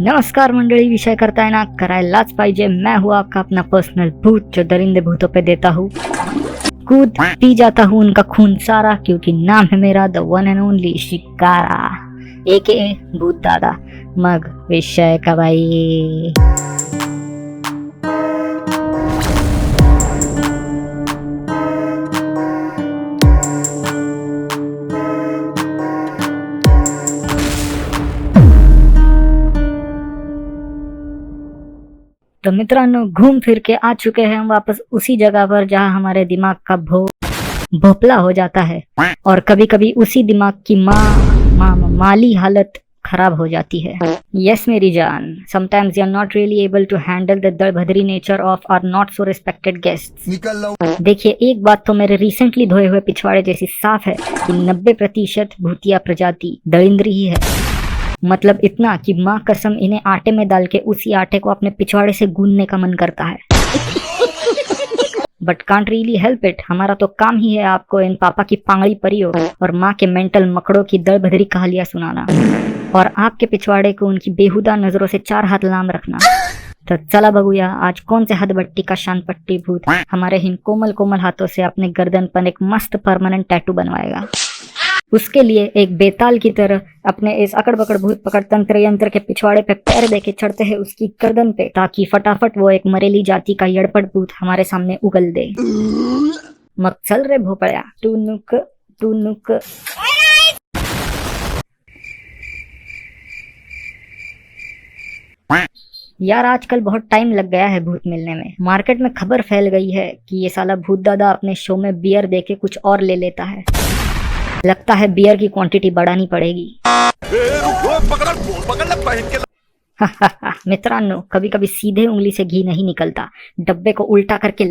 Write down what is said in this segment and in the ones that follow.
नमस्कार मंडळी, विषय करताय ना करायलाच पाहिजे। मैं हूँ आपका अपना पर्सनल भूत जो दरिंदे भूतों पे देता हूँ कूद पी जाता हूँ उनका खून सारा, क्योंकि नाम है मेरा the one and only Shikara aka Bhoot Dada. मग विषय का भाई। तो मित्रांनो, घूम फिर के आ चुके हैं हम वापस उसी जगह पर जहां हमारे दिमाग का भोपला हो जाता है और कभी कभी उसी दिमाग की माली हालत खराब हो जाती है। यस मेरी जान, sometimes you are not really able to handle the दलभद्री nature of our not so respected guests. देखिए, एक बात तो मेरे रिसेंटली धोए हुए पिछवाड़े जैसी साफ है कि 90% भूतिया प्रजाति दरिंद्री ही है। मतलब इतना कि माँ कसम इन्हें आटे में डाल के उसी आटे को अपने पिछवाड़े से गूंदने का मन करता है। But can't really help it. हमारा तो काम ही है आपको इन पापा की पांगड़ी परियों और माँ के मेंटल मकड़ों की दलभद्री कहानियां सुनाना और आपके पिछवाड़े को उनकी बेहुदा नजरों से 4 हाथ लाम रखना। तो चला बगुया, आज कौन से हदबट्टी का शान पट्टी भूत हमारे इन कोमल कोमल हाथों से अपने गर्दन पर एक मस्त परमानेंट टैटू बनवाएगा। उसके लिए एक बेताल की तरह अपने इस अकड़ बकड़ भूत पकड़ तंत्र यंत्र के पिछवाड़े पे पैर देके चढ़ते हैं उसकी गर्दन पे, ताकि फटाफट वो एक मरेली जाति का यड़पट भूत हमारे सामने उगल दे। मग चल रे भोपड़या, तू नुक। यार, आजकल बहुत टाइम लग गया है भूत मिलने में। मार्केट में खबर फैल गई है कि ये साला भूत दादा अपने शो में बियर देके कुछ और ले लेता है। लगता है बियर की क्वांटिटी बढ़ानी पड़ेगी। मित्रांनो, कभी कभी सीधे उंगली से घी नहीं निकलता, डब्बे को उल्टा करके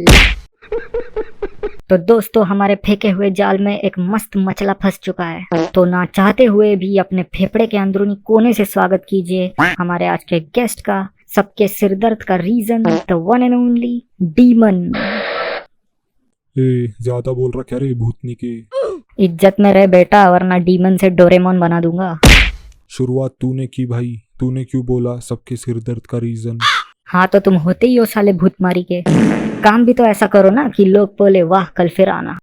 तो दोस्तों, हमारे फेंके हुए जाल में एक मस्त मछला फंस चुका है। तो ना चाहते हुए भी अपने फेफड़े के अंदरूनी कोने से स्वागत कीजिए हमारे आज के गेस्ट का, सबके सिरदर्द का reason, the one and only demon. ज्यादा बोल रहा क्या रे भूतनी के? इज्जत में रहे बेटा, वरना डीमन से डोरेमोन बना दूंगा। शुरुआत तूने की भाई, तूने क्यों बोला सबके सिर दर्द का रीजन? हाँ, तो तुम होते ही हो साले भूत मारी के। काम भी तो ऐसा करो ना कि लोग बोले वाह कल फिर आना।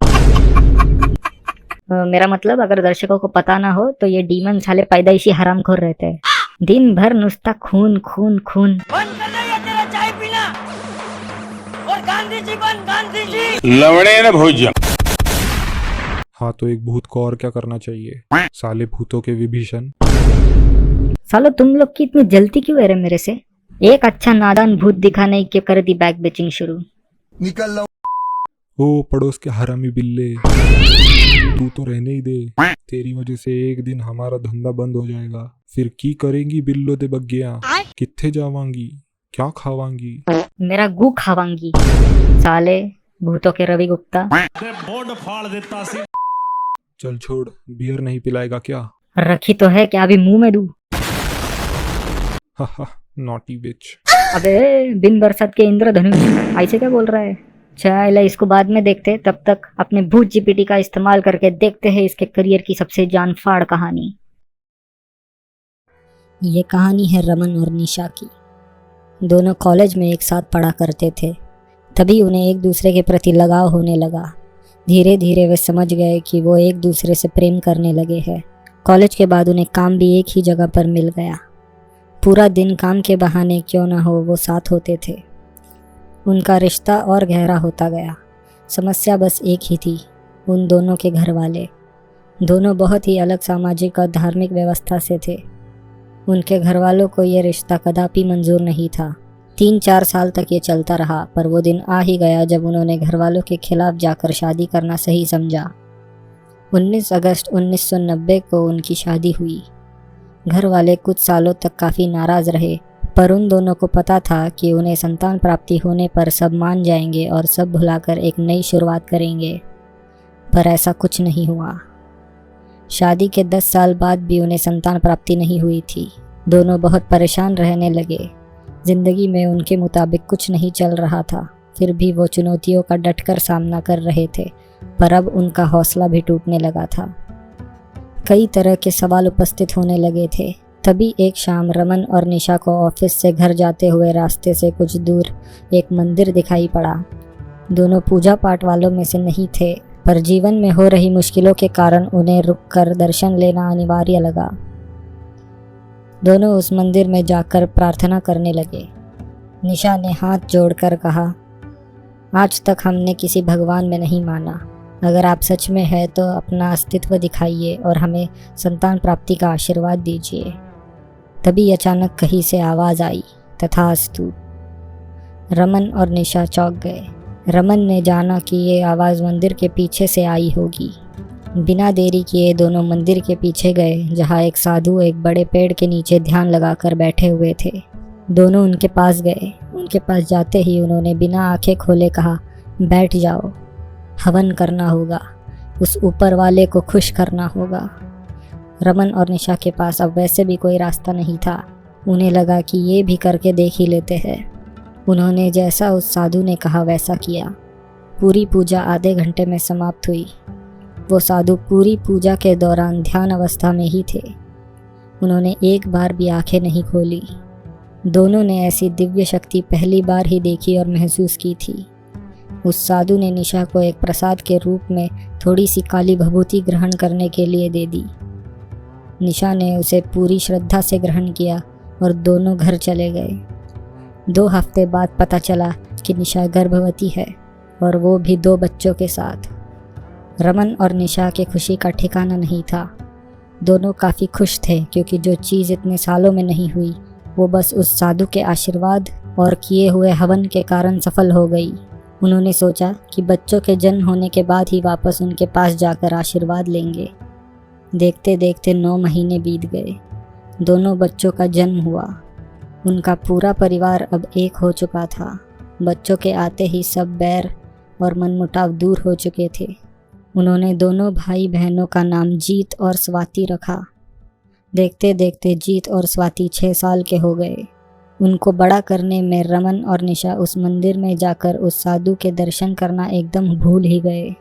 मेरा मतलब, अगर दर्शकों को पता ना हो तो ये डीमन साले पैदाइशी हरामखोर रहते हैं। दिन भर नुस्ता खून खून खून। चाय पीना और गांधी जी बन, गांधी जी लवड़े न भोज्य। हाँ, तो एक भूत को और क्या करना चाहिए? साले भूतों के विभीषण। सालो, तुम लोग की इतनी जल्दी क्यों है रे मेरे से? एक अच्छा नादान भूत दिखाने के कर दी बैक बेचिंग शुरू। निकल लो। ओ पड़ोस के हरामी बिल्ले, तू तो रहने ही दे। तेरी वजह से एक दिन हमारा धंधा बंद हो जाएगा। फिर की करेंगी बिल्लो दे बग्गिया? कित्थे जावांगी, क्या खावांगी? मेरा गू खावांगी साले भूतों के रवि गुप्ता। बोर्ड फाड़ देता सी। चल छोड़, बियर नहीं पिलाएगा क्या? रखी तो है, क्या अभी मुंह में दूं? नॉटी बिच। अबे बिन बरसात के इंद्रधनुष, ऐसे क्या बोल रहा है? चल इसको बाद में देखते, तब तक अपने भूत जीपीटी का इस्तेमाल करके देखते हैं इसके करियर की सबसे जानफाड़ कहानी। ये कहानी है रमन और निशा की। दोनों कॉलेज में एक साथ पढ़ा करते थे, तभी उन्हें एक दूसरे के प्रति लगाव होने लगा। धीरे धीरे वे समझ गए कि वो एक दूसरे से प्रेम करने लगे हैं। कॉलेज के बाद उन्हें काम भी एक ही जगह पर मिल गया। पूरा दिन काम के बहाने क्यों ना हो वो साथ होते थे। उनका रिश्ता और गहरा होता गया। समस्या बस एक ही थी, उन दोनों के घर वाले। दोनों बहुत ही अलग सामाजिक और धार्मिक व्यवस्था से थे। उनके घर वालों को ये रिश्ता कदापि मंजूर नहीं था। 3-4 साल तक ये चलता रहा, पर वो दिन आ ही गया जब उन्होंने घर वालों के खिलाफ जाकर शादी करना सही समझा। 19 अगस्त 1990 को उनकी शादी हुई। घर वाले कुछ सालों तक काफ़ी नाराज़ रहे, पर उन दोनों को पता था कि उन्हें संतान प्राप्ति होने पर सब मान जाएंगे और सब भुलाकर एक नई शुरुआत करेंगे। पर ऐसा कुछ नहीं हुआ। शादी के 10 साल बाद भी उन्हें संतान प्राप्ति नहीं हुई थी। दोनों बहुत परेशान रहने लगे। जिंदगी में उनके मुताबिक कुछ नहीं चल रहा था। फिर भी वो चुनौतियों का डटकर सामना कर रहे थे, पर अब उनका हौसला भी टूटने लगा था। कई तरह के सवाल उपस्थित होने लगे थे। तभी एक शाम रमन और निशा को ऑफिस से घर जाते हुए रास्ते से कुछ दूर एक मंदिर दिखाई पड़ा। दोनों पूजा पाठ वालों में से नहीं थे, पर जीवन में हो रही मुश्किलों के कारण उन्हें रुककर दर्शन लेना अनिवार्य लगा। दोनों उस मंदिर में जाकर प्रार्थना करने लगे। निशा ने हाथ जोड़कर कहा, आज तक हमने किसी भगवान में नहीं माना। अगर आप सच में हैं तो अपना अस्तित्व दिखाइए और हमें संतान प्राप्ति का आशीर्वाद दीजिए। तभी अचानक कहीं से आवाज़ आई, तथास्तु। रमन और निशा चौंक गए। रमन ने जाना कि ये आवाज़ मंदिर के पीछे से आई होगी। बिना देरी किए दोनों मंदिर के पीछे गए, जहाँ एक साधु एक बड़े पेड़ के नीचे ध्यान लगाकर बैठे हुए थे। दोनों उनके पास गए। उनके पास जाते ही उन्होंने बिना आंखें खोले कहा, बैठ जाओ, हवन करना होगा, उस ऊपर वाले को खुश करना होगा। रमन और निशा के पास अब वैसे भी कोई रास्ता नहीं था। उन्हें लगा कि ये भी करके देख ही लेते हैं। उन्होंने जैसा उस साधु ने कहा वैसा किया। पूरी पूजा आधे घंटे में समाप्त हुई। वो साधु पूरी पूजा के दौरान ध्यान अवस्था में ही थे। उन्होंने एक बार भी आंखें नहीं खोली। दोनों ने ऐसी दिव्य शक्ति पहली बार ही देखी और महसूस की थी। उस साधु ने निशा को एक प्रसाद के रूप में थोड़ी सी काली भभूति ग्रहण करने के लिए दे दी। निशा ने उसे पूरी श्रद्धा से ग्रहण किया और दोनों घर चले गए। 2 हफ्ते बाद पता चला कि निशा गर्भवती है, और वो भी 2 बच्चों के साथ। रमन और निशा के खुशी का ठिकाना नहीं था। दोनों काफ़ी खुश थे, क्योंकि जो चीज़ इतने सालों में नहीं हुई वो बस उस साधु के आशीर्वाद और किए हुए हवन के कारण सफल हो गई। उन्होंने सोचा कि बच्चों के जन्म होने के बाद ही वापस उनके पास जाकर आशीर्वाद लेंगे। देखते देखते 9 महीने बीत गए। दोनों बच्चों का जन्म हुआ। उनका पूरा परिवार अब एक हो चुका था। बच्चों के आते ही सब बैर और मनमुटाव दूर हो चुके थे। उन्होंने दोनों भाई बहनों का नाम जीत और स्वाति रखा। देखते देखते जीत और स्वाति 6 साल के हो गए। उनको बड़ा करने में रमन और निशा उस मंदिर में जाकर उस साधु के दर्शन करना एकदम भूल ही गए।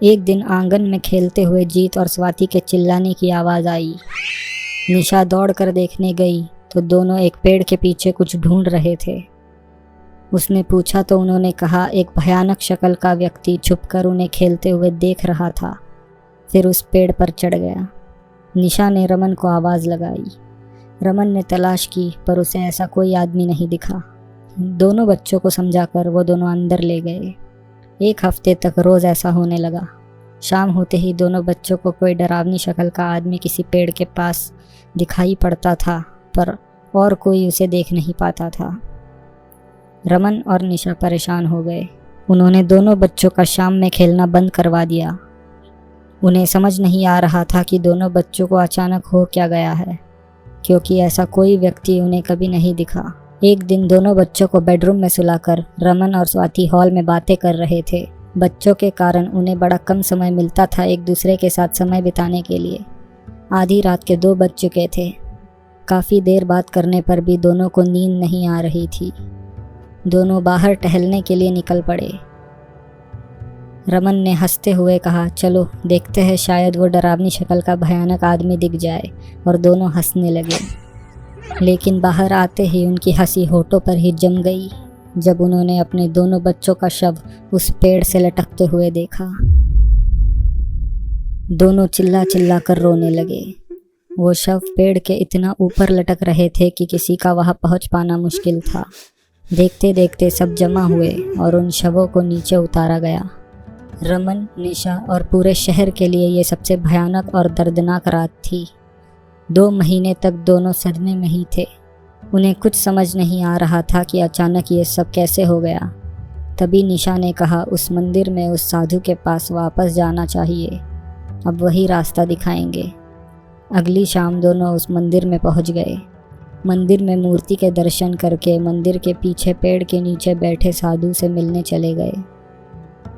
एक दिन आंगन में खेलते हुए जीत और स्वाति के चिल्लाने की आवाज़ आई। निशा दौड़कर देखने गई तो दोनों एक पेड़ के पीछे कुछ ढूंढ रहे थे। उसने पूछा तो उन्होंने कहा एक भयानक शक्ल का व्यक्ति छुपकर उन्हें खेलते हुए देख रहा था। फिर उस पेड़ पर चढ़ गया। निशा ने रमन को आवाज़ लगाई। रमन ने तलाश की, पर उसे ऐसा कोई आदमी नहीं दिखा। दोनों बच्चों को समझाकर वो दोनों अंदर ले गए। 1 हफ्ते तक रोज़ ऐसा होने लगा। शाम होते ही दोनों बच्चों को कोई डरावनी शक्ल का आदमी किसी पेड़ के पास दिखाई पड़ता था, पर और कोई उसे देख नहीं पाता था। रमन और निशा परेशान हो गए। उन्होंने दोनों बच्चों का शाम में खेलना बंद करवा दिया। उन्हें समझ नहीं आ रहा था कि दोनों बच्चों को अचानक हो क्या गया है, क्योंकि ऐसा कोई व्यक्ति उन्हें कभी नहीं दिखा। एक दिन दोनों बच्चों को बेडरूम में सुलाकर रमन और स्वाति हॉल में बातें कर रहे थे। बच्चों के कारण उन्हें बड़ा कम समय मिलता था एक दूसरे के साथ समय बिताने के लिए। आधी रात के 2 बज चुके थे। काफ़ी देर बात करने पर भी दोनों को नींद नहीं आ रही थी। दोनों बाहर टहलने के लिए निकल पड़े। रमन ने हंसते हुए कहा, चलो देखते हैं, शायद वो डरावनी शक्ल का भयानक आदमी दिख जाए। और दोनों हंसने लगे। लेकिन बाहर आते ही उनकी हंसी होठों पर ही जम गई जब उन्होंने अपने दोनों बच्चों का शव उस पेड़ से लटकते हुए देखा। दोनों चिल्ला चिल्ला कर रोने लगे। वो शव पेड़ के इतना ऊपर लटक रहे थे कि किसी का वहां पहुंच पाना मुश्किल था। देखते देखते सब जमा हुए और उन शवों को नीचे उतारा गया। रमन, निशा और पूरे शहर के लिए ये सबसे भयानक और दर्दनाक रात थी। 2 महीने तक दोनों सदमे में ही थे। उन्हें कुछ समझ नहीं आ रहा था कि अचानक ये सब कैसे हो गया। तभी निशा ने कहा, उस मंदिर में उस साधु के पास वापस जाना चाहिए, अब वही रास्ता दिखाएंगे। अगली शाम दोनों उस मंदिर में पहुंच गए। मंदिर में मूर्ति के दर्शन करके मंदिर के पीछे पेड़ के नीचे बैठे साधु से मिलने चले गए।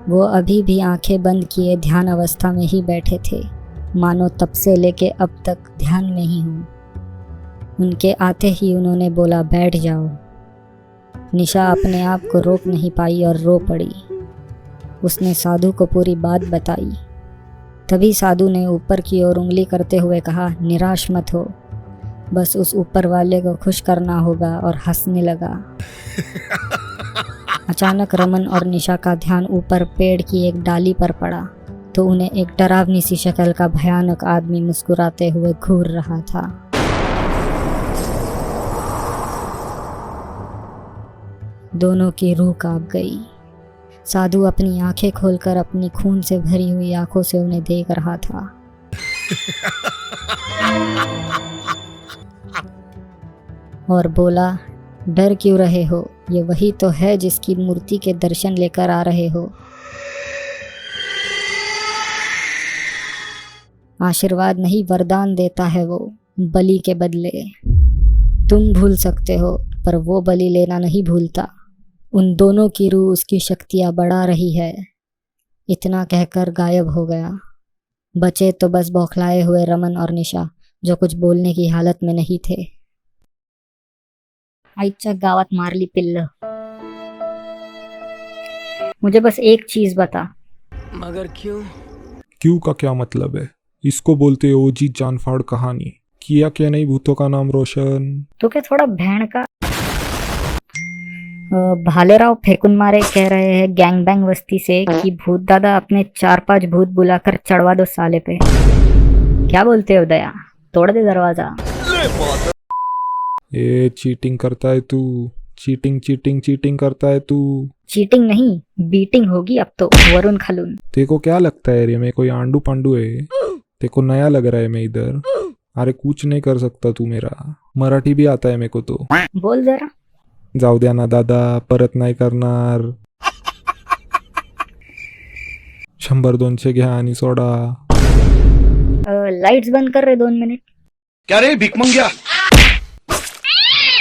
वो अभी भी आंखें बंद किए ध्यान अवस्था में ही बैठे थे, मानो तब से लेके अब तक ध्यान में ही हूँ। उनके आते ही उन्होंने बोला, बैठ जाओ। निशा अपने आप को रोक नहीं पाई और रो पड़ी। उसने साधु को पूरी बात बताई। तभी साधु ने ऊपर की ओर उंगली करते हुए कहा, निराश मत हो, बस उस ऊपर वाले को खुश करना होगा और हंसने लगा। अचानक रमन और निशा का ध्यान ऊपर पेड़ की एक डाली पर पड़ा तो उन्हें एक डरावनी सी शक्ल का भयानक आदमी मुस्कुराते हुए घूर रहा था। दोनों की रूह कांप गई। साधु अपनी आंखें खोलकर अपनी खून से भरी हुई आंखों से उन्हें देख रहा था। और बोला, डर क्यों रहे हो? ये वही तो है जिसकी मूर्ति के दर्शन लेकर आ रहे हो। आशीर्वाद नहीं वरदान देता है वो, बलि के बदले। तुम भूल सकते हो पर वो बलि लेना नहीं भूलता। उन दोनों की रूह उसकी शक्तियाँ बढ़ा रही है। इतना कहकर गायब हो गया। बचे तो बस बौखलाए हुए रमन और निशा, जो कुछ बोलने की हालत में नहीं थे। आईच्या गावात मारली पिल्ल। मुझे बस एक चीज बता। मगर क्यों? क्यों का क्या मतलब है? इसको बोलते हैं ओजी जानफाड़ कहानी। किया क्या नहीं भूतों का नाम रोशन। तो क्या थोड़ा भैंड का भालेराव फेकुन मारे कह रहे हैं गैंग बैंग वस्ती से कि भूत दादा अपने 4-5 भूत बुलाकर चढ़वा दो साले पे। क्या बोलते हो दया? तोड़ दे दरवाजा। ए चीटिंग करता है तू। चीटिंग चीटिंग चीटिंग करता है तू। चीटिंग नहीं, बीटिंग होगी अब तो। वरुण खलून। तेको क्या लगता है रे मैं कोई आंडू पांडू है? तेको नया लग रहा है मैं इधर? अरे कुछ नहीं कर सकता तू मेरा। मराठी भी आता है मेरे को तो। बोल जरा। जाऊ द्या ना दादा, परत नाही करणार। 100-200 घ्या आणि सोडा। लाइट्स बंद कर रहे 2 मिनट। क्या रे भिकमंगिया,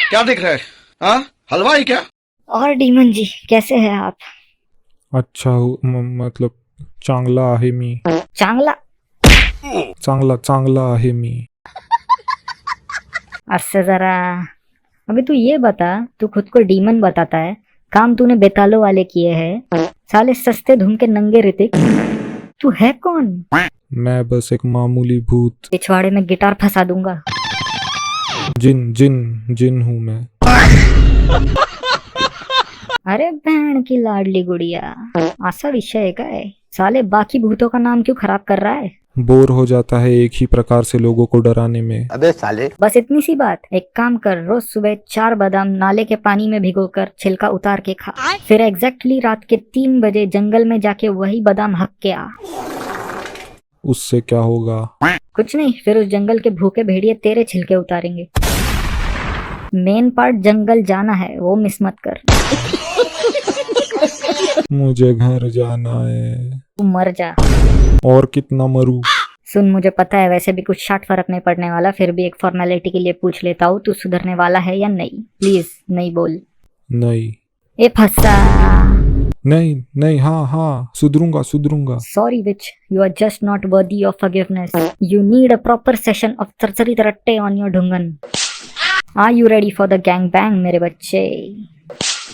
क्या देख रहा है? हाँ, हलवा है क्या? और डीमन जी कैसे हैं आप? अच्छा मतलब चांगला आहे मी। चांगला चांगला चांगला आहे मी। असं जरा। अभी तू ये बता, तू खुद को डीमन बताता है, काम तूने बेतालों वाले किए हैं। साले सस्ते धूम के नंगे ऋतिक। तू है कौन? मैं बस एक मामूली भूत। पिछवाड़े में गिटार फंसा दूंगा। जिन जिन जिन हूँ मैं। अरे बहन की लाडली गुड़िया, ऐसा विषय है काय? साले बाकी भूतों का नाम क्यों खराब कर रहा है? बोर हो जाता है एक ही प्रकार से लोगों को डराने में। अबे साले, बस इतनी सी बात। एक काम कर, रोज सुबह 4 बादाम नाले के पानी में भिगोकर छिलका उतार के खा। फिर एग्जैक्टली रात के 3 बजे जंगल में जाके वही बादाम हक के आ। उससे क्या होगा? कुछ नहीं, फिर उस जंगल के भूखे भेड़िए तेरे छिलके उतारेंगे। मेन पार्ट जंगल जाना है, वो मिस मत कर। मुझे घर जाना है। तू मर जा। और कितना मरूं? सुन, मुझे पता है वैसे भी कुछ शाट फर्क नहीं पड़ने वाला, फिर भी एक फॉर्मेलिटी के लिए पूछ लेता हूँ, तू सुधरने वाला है या नहीं? प्लीज नहीं बोल। नहीं ए फंसा। नहीं नहीं, हाँ हाँ सुधरूंगा सुधरूंगा। Sorry witch, you are just not worthy of forgiveness. You need a proper session of चरचरी तरट्टे on your ढुंगन. Are you ready for the gang bang मेरे बच्चे?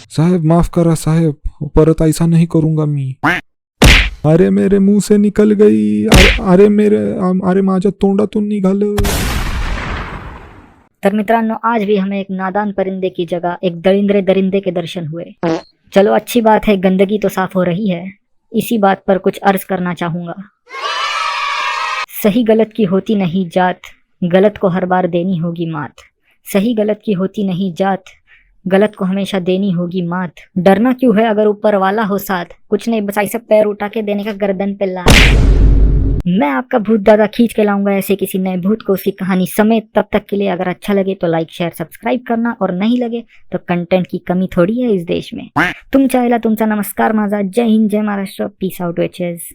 साहेब माफ करा साहेब, परत ऐसा नहीं करूंगा मी। अरे मेरे मुंह से निकल गई। अरे माझ्या तोंडातून निघालं। तर मित्रांनो, आज भी हमें एक नादान परिंदे की जगह एक दरिंद्रे दरिंदे के दर्शन हुए। चलो अच्छी बात है, गंदगी तो साफ हो रही है। इसी बात पर कुछ अर्ज करना चाहूंगा। सही गलत की होती नहीं जात, गलत को हर बार देनी होगी मात। सही गलत की होती नहीं जात, गलत को हमेशा देनी होगी मात। डरना क्यों है अगर ऊपर वाला हो साथ? कुछ नहीं, बस ऐसा पैर उठा के देने का गर्दन पे ला। मैं आपका भूत दादा खींच के लाऊंगा ऐसे किसी नए भूत को, उसकी कहानी समेत। तब तक के लिए अगर अच्छा लगे तो लाइक शेयर सब्सक्राइब करना, और नहीं लगे तो कंटेंट की कमी थोड़ी है इस देश में। तुमच्या आईला तुमचा नमस्कार माझा। जय हिंद, जय महाराष्ट्र, पीस आउट विचेस।